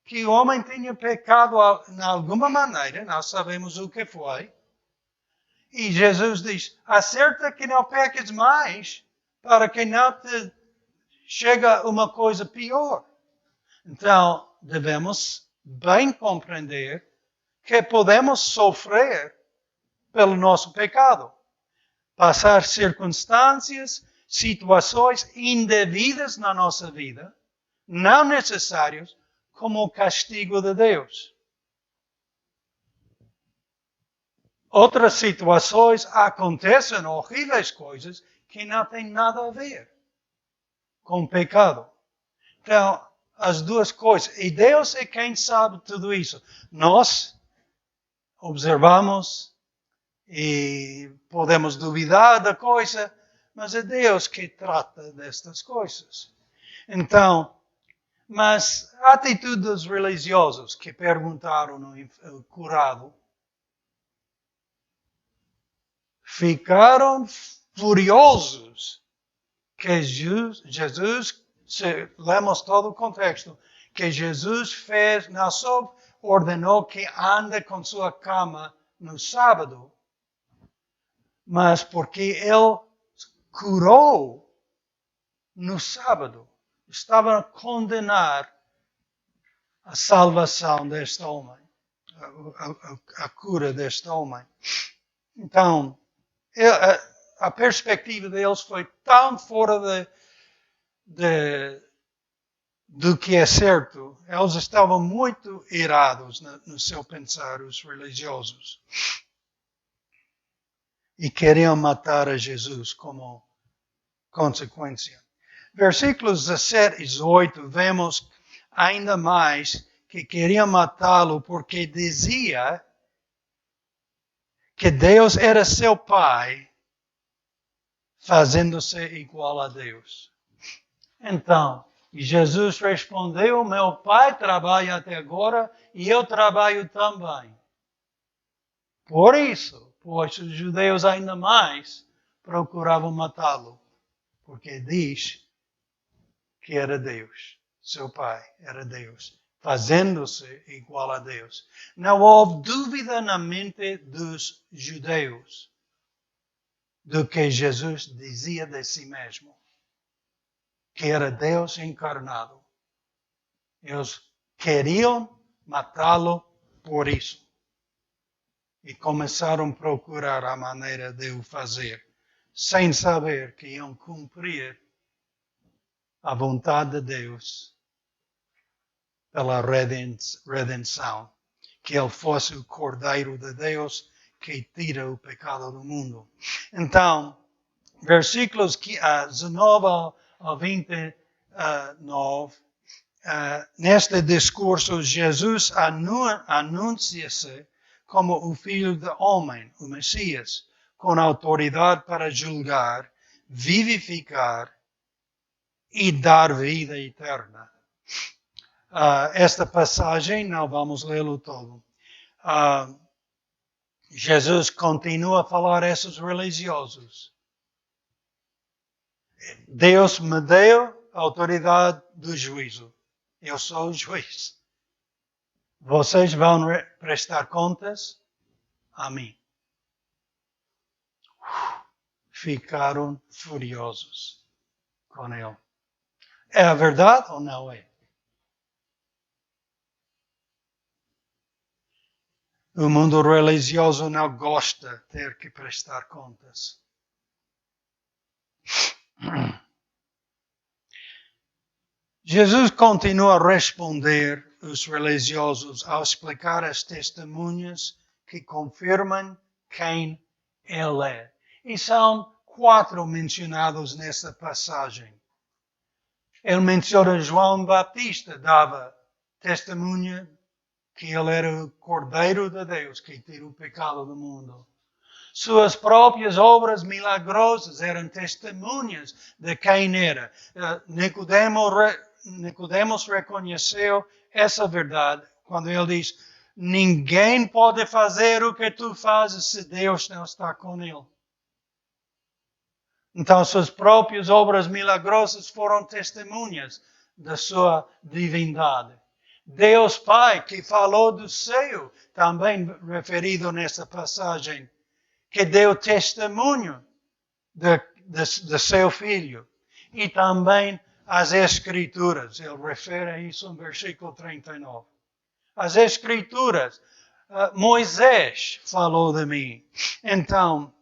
que o homem tinha pecado de alguma maneira, não sabemos o que foi. E Jesus diz: acerta que não peques mais, para que não te chegue uma coisa pior. Então, devemos bem compreender que podemos sofrer pelo nosso pecado. Passar circunstâncias, situações indevidas na nossa vida, não necessárias, como o castigo de Deus. Outras situações acontecem horríveis coisas que não têm nada a ver com o pecado. Então, as duas coisas. E Deus é quem sabe tudo isso. Nós observamos e podemos duvidar da coisa, mas é Deus que trata destas coisas. Então, Mas a atitude dos religiosos que perguntaram ao curado ficaram furiosos que Jesus, se lemos todo o contexto, que Jesus fez, não só ordenou que ande com sua cama no sábado, mas porque ele curou no sábado. Estava a condenar a salvação deste homem, a cura deste homem. Então, a perspectiva deles foi tão fora do que é certo. Eles estavam muito irados no seu pensar, os religiosos. E queriam matar a Jesus como consequência. Versículos 17 e 18, vemos ainda mais que queriam matá-lo porque dizia que Deus era seu pai, fazendo-se igual a Deus. Então, Jesus respondeu, meu pai trabalha até agora e eu trabalho também. Por isso, pois os judeus ainda mais procuravam matá-lo, porque diz que era Deus, seu pai era Deus, fazendo-se igual a Deus. Não houve dúvida na mente dos judeus do que Jesus dizia de si mesmo, que era Deus encarnado. Eles queriam matá-lo por isso. E começaram a procurar a maneira de o fazer, sem saber que iam cumprir a vontade de Deus pela redenção. Que Ele fosse o Cordeiro de Deus que tira o pecado do mundo. Então, versículos 19 ao 29, neste discurso, Jesus anuncia-se como o Filho do Homem, o Messias, com autoridade para julgar, vivificar e dar vida eterna. Esta passagem, não vamos lê-lo todo. Jesus continua a falar a esses religiosos. Deus me deu a autoridade do juízo. Eu sou o juiz. Vocês vão prestar contas a mim. Ficaram furiosos com ele. É a verdade ou não é? O mundo religioso não gosta de ter que prestar contas. Jesus continua a responder os religiosos ao explicar as testemunhas que confirmam quem Ele é. E são 4 mencionados nessa passagem. Ele menciona João Batista, dava testemunha que ele era o Cordeiro de Deus que tira o pecado do mundo. Suas próprias obras milagrosas eram testemunhas de quem era. Nicodemos reconheceu essa verdade quando ele diz: ninguém pode fazer o que tu fazes se Deus não está com ele. Então, suas próprias obras milagrosas foram testemunhas da sua divindade. Deus Pai, que falou do céu, também referido nessa passagem, que deu testemunho de seu Filho. E também as Escrituras. Ele refere a isso no versículo 39. As Escrituras. Moisés falou de mim. Então,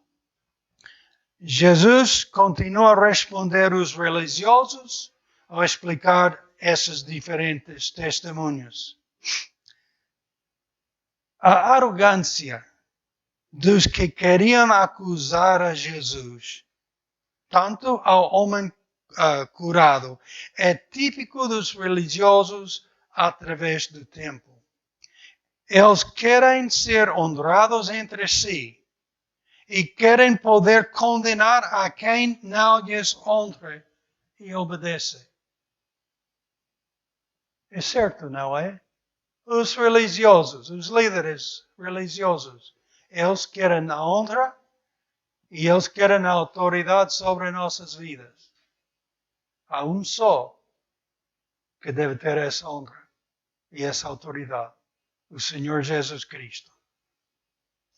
Jesus continua a responder os religiosos ao explicar esses diferentes testemunhos. A arrogância dos que queriam acusar a Jesus, tanto ao homem curado, é típico dos religiosos através do tempo. Eles querem ser honrados entre si e querem poder condenar a quem não lhes honra e obedece. É certo, não é? Os religiosos, os líderes religiosos, eles querem a honra e eles querem a autoridade sobre nossas vidas. Há um só que deve ter essa honra e essa autoridade, o Senhor Jesus Cristo.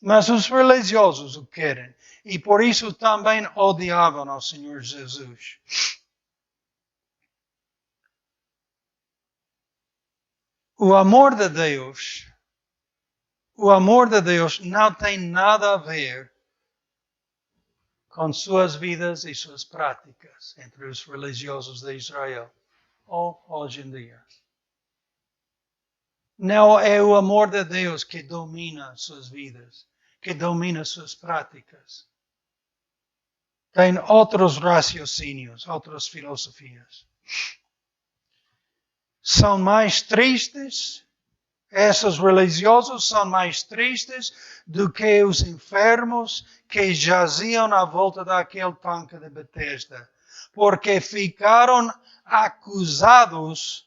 Mas os religiosos o querem e por isso também odiavam ao Senhor Jesus. O amor de Deus não tem nada a ver com suas vidas e suas práticas entre os religiosos de Israel, ou hoje em dia. Não é o amor de Deus que domina suas vidas, que domina suas práticas. Tem outros raciocínios, outras filosofias. São mais tristes, esses religiosos são mais tristes do que os enfermos que jaziam à volta daquele tanque de Betesda, porque ficaram acusados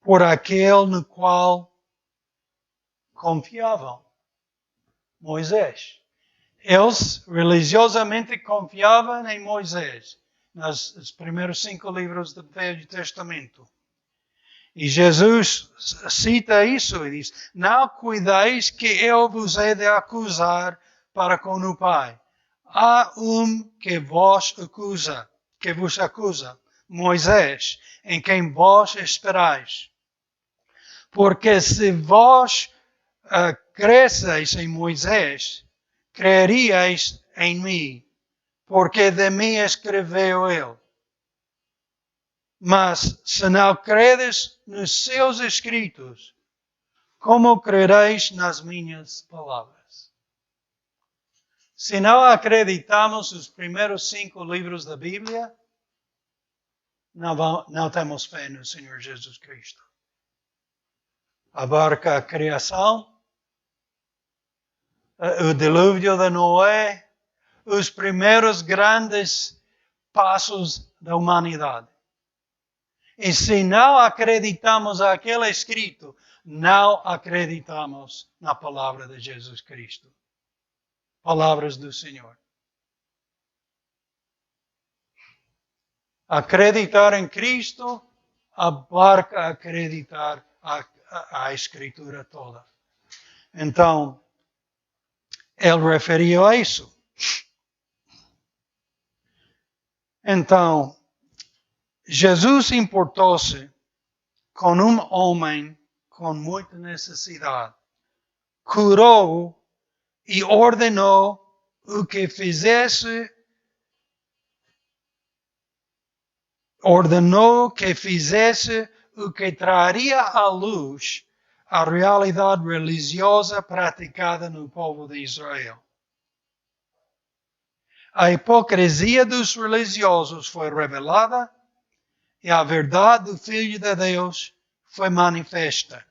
por aquele no qual confiavam, Moisés. Eles religiosamente confiavam em Moisés, nos primeiros 5 livros do Velho Testamento. E Jesus cita isso e diz: não cuideis que eu vos hei de acusar para com o Pai. Há um que vos acusa, Moisés, em quem vós esperais. Porque se vós cresceis em Moisés, creríeis em mim, porque de mim escreveu ele. Mas se não credes nos seus escritos, como crereis nas minhas palavras? Se não acreditamos nos primeiros 5 livros da Bíblia, não temos fé no Senhor Jesus Cristo. Abarca a criação, o dilúvio de Noé, os primeiros grandes passos da humanidade. E se não acreditamos naquele escrito, não acreditamos na palavra de Jesus Cristo. Palavras do Senhor. Acreditar em Cristo abarca acreditar a Escritura toda. Então, ele referiu a isso. Então, Jesus importou-se com um homem com muita necessidade. Curou e ordenou o que fizesse. Ordenou que fizesse o que traria à luz a realidade religiosa praticada no povo de Israel. A hipocrisia dos religiosos foi revelada e a verdade do Filho de Deus foi manifesta.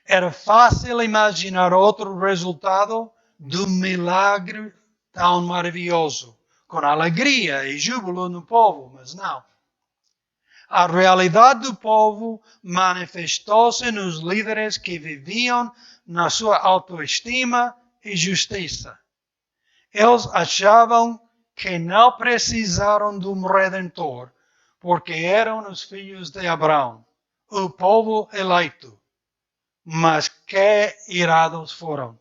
Era fácil imaginar outro resultado do milagre tão maravilhoso, com alegria e júbilo no povo, mas não. A realidade do povo manifestou-se nos líderes que viviam na sua autoestima e justiça. Eles achavam que não precisaram de um redentor, porque eram os filhos de Abraão, o povo eleito. Mas que irados foram.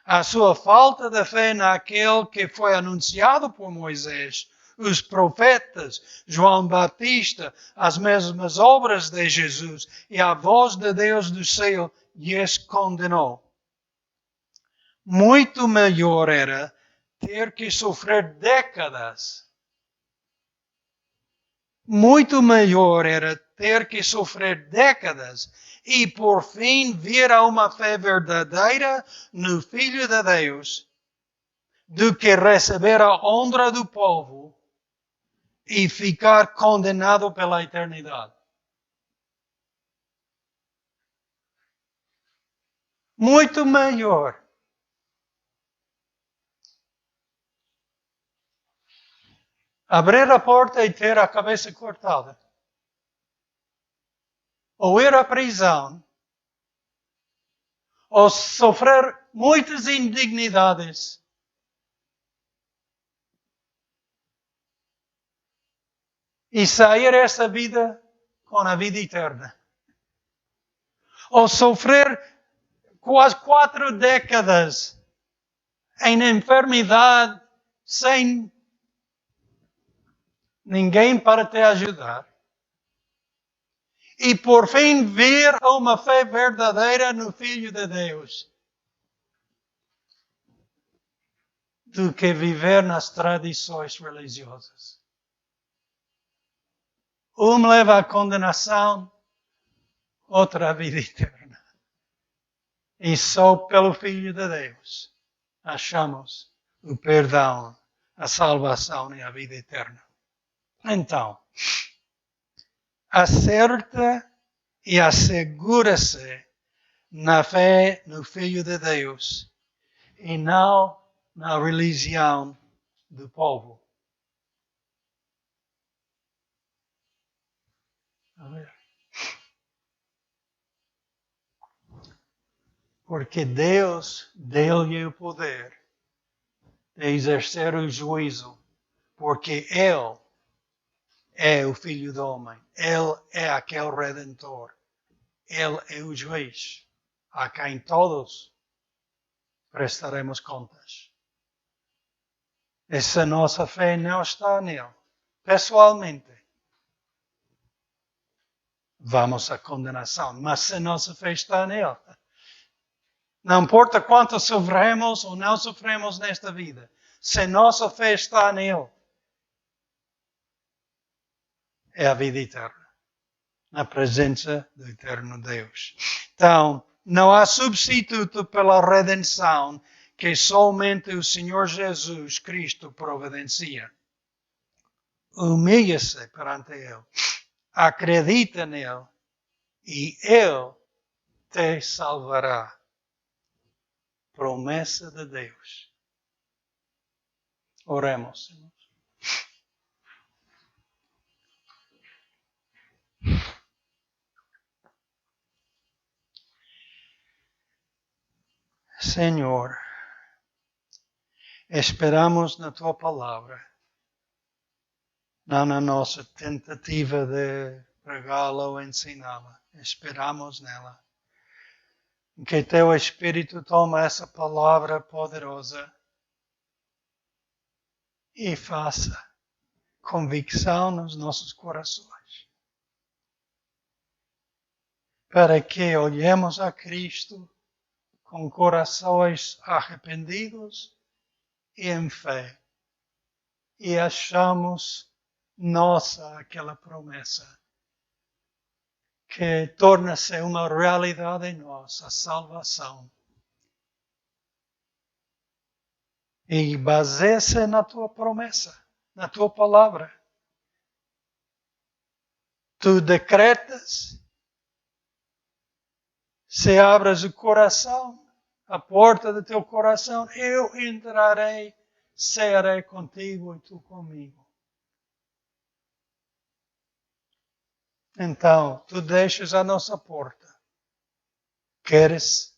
A sua falta de fé naquele que foi anunciado por Moisés, os profetas, João Batista, as mesmas obras de Jesus e a voz de Deus do céu lhes condenou. Muito melhor era ter que sofrer décadas. Muito melhor era ter que sofrer décadas e por fim vir a uma fé verdadeira no Filho de Deus do que receber a honra do povo e ficar condenado pela eternidade. Muito melhor. Abrir a porta e ter a cabeça cortada. ou ir à prisão, ou sofrer muitas indignidades, e sair dessa vida com a vida eterna. Ou sofrer quase 4 décadas em enfermidade, sem ninguém para te ajudar. E por fim vir a uma fé verdadeira no Filho de Deus. Do que viver nas tradições religiosas. Um leva à condenação, outra à vida eterna. E só pelo Filho de Deus achamos o perdão, a salvação e a vida eterna. Então, acerta e assegura-se na fé no Filho de Deus e não na religião do povo. A ver. Porque Deus deu-lhe o poder de exercer o juízo, porque Ele é o Filho do Homem. Ele é aquele Redentor. Ele é o juiz a quem todos prestaremos contas. E se a nossa fé não está nele, pessoalmente, vamos à condenação. Mas se a nossa fé está nele, não importa quanto sofremos ou não sofremos nesta vida, se nossa fé está nele, é a vida eterna, na presença do eterno Deus. Então, não há substituto pela redenção que somente o Senhor Jesus Cristo providencia. Humilha-se perante Ele, acredita nele e Ele te salvará. Promessa de Deus. Oremos, Senhor. Senhor, esperamos na Tua palavra, não na nossa tentativa de pregá-la ou ensiná-la. Esperamos nela. Que Teu Espírito tome essa palavra poderosa e faça convicção nos nossos corações. Para que olhemos a Cristo com corações arrependidos e em fé. E achamos nossa aquela promessa que torna-se uma realidade em nós, a salvação. E baseia-se na Tua promessa, na Tua palavra. Tu decretas, se abras o coração, a porta do teu coração, eu entrarei, cearei contigo e tu comigo. Então, tu deixas a nossa porta. Queres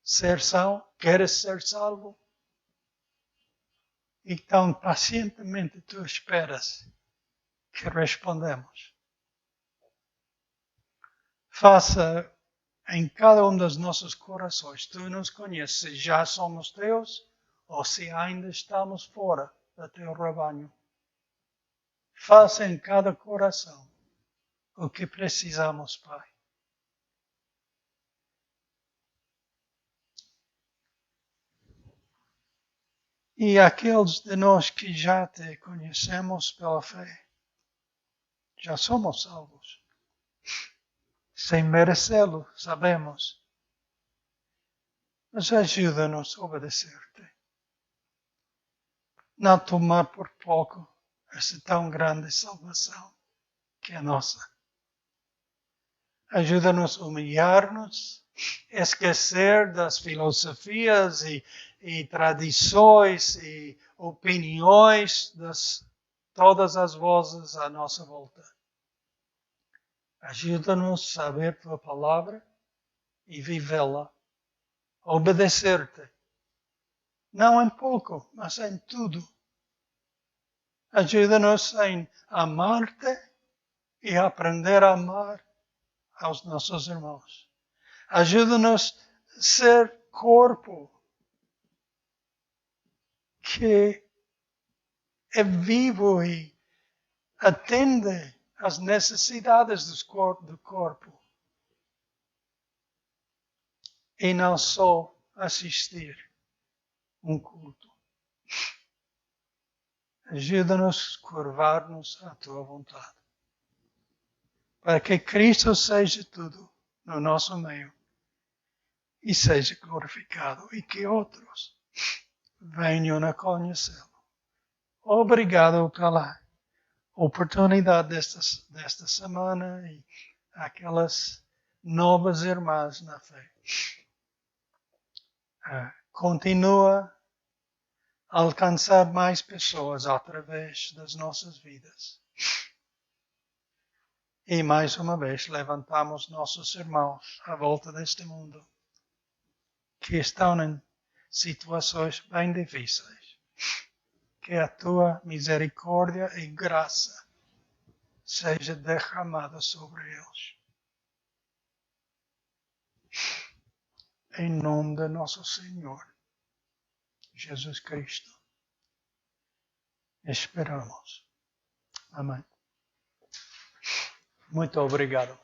ser salvo? Queres ser salvo? Então, pacientemente tu esperas que respondemos. Faça em cada um dos nossos corações. Tu nos conheces, se já somos teus ou se ainda estamos fora do teu rebanho. Faça em cada coração o que precisamos, Pai. E aqueles de nós que já te conhecemos pela fé, já somos salvos. Sem merecê-lo, sabemos. Mas ajuda-nos a obedecer-te. Não tomar por pouco essa tão grande salvação que é nossa. Ajuda-nos a humilhar-nos, esquecer das filosofias e tradições e opiniões das todas as vozes à nossa volta. Ajuda-nos a saber tua palavra e vivê-la. Obedecer-te. Não em pouco, mas em tudo. Ajuda-nos em amar-te e aprender a amar aos nossos irmãos. Ajuda-nos a ser corpo que é vivo e atende às necessidades do corpo. E não só assistir um culto. Ajuda-nos a curvar-nos à tua vontade. Para que Cristo seja tudo no nosso meio e seja glorificado e que outros venham a conhecê-lo. Obrigado pela oportunidade desta semana e aquelas novas irmãs na fé. Continua a alcançar mais pessoas através das nossas vidas. E mais uma vez levantamos nossos irmãos à volta deste mundo que estão em situações bem difíceis. Que a tua misericórdia e graça seja derramada sobre eles. Em nome de nosso Senhor Jesus Cristo. Esperamos. Amém. Muito obrigado.